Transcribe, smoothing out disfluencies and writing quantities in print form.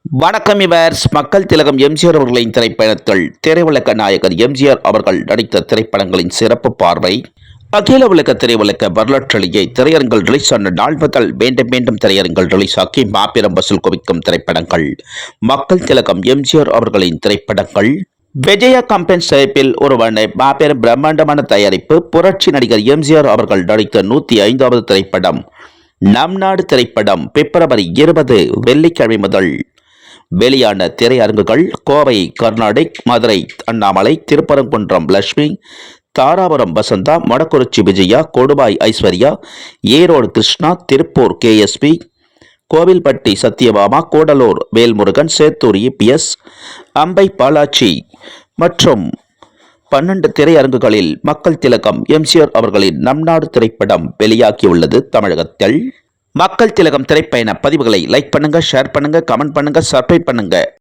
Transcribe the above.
வணக்கம் இவர்ஸ். மக்கள் திலகம் எம்ஜிஆர் அவர்களின் திரைப்பயணத்தில் திரையுலக நாயகர் எம்ஜிஆர் அவர்கள் நடித்த திரைப்படங்களின் சிறப்பு பார்வை. அகில உலக திரையுலக வரலாற்றிலேயே திரையரங்கில் ரிலீஸ் ஆன நாள் முதல் மீண்டும் மீண்டும் திரையரங்கில் ரிலீஸ் ஆக்கி மாபெரும் வசூல் குவிக்கும் திரைப்படங்கள் மக்கள் திலகம் எம்ஜிஆர் அவர்களின் திரைப்படங்கள். விஜயா கம்பெனி தயாரிப்பில் உருவான மாபெரும் பிரம்மாண்டமான தயாரிப்பு புரட்சி நடிகர் எம்ஜிஆர் அவர்கள் நடித்த 105வது திரைப்படம் நம் நாடு திரைப்படம். பிப்ரவரி 20 வெள்ளிக்கிழமை முதல் வெளியான திரையரங்குகள் கோவை கர்நாடிக், மதுரை அண்ணாமலை, திருப்பரங்குன்றம் லட்சுமி, தாராபுரம் வசந்தா, மொடக்குறிச்சி விஜயா, கொடுவாய் ஐஸ்வர்யா, ஈரோடு கிருஷ்ணா, திருப்பூர் கேஎஸ்பி, கோவில்பட்டி சத்யபாமா, கூடலூர் வேல்முருகன், சேத்தூர் இபிஎஸ், அம்பை பாலாஜி மற்றும் 12 திரையரங்குகளில் மக்கள் திலகம் எம்ஜிஆர் அவர்களின் நம் நாடு திரைப்படம் வெளியாகியுள்ளது. தமிழகத்தில் மக்கள் திலகம் திரைப்பயண பதிவுகளை லைக் பண்ணுங்க, ஷேர் பண்ணுங்க, கமெண்ட் பண்ணுங்க, சப்ஸ்கிரைப் பண்ணுங்க.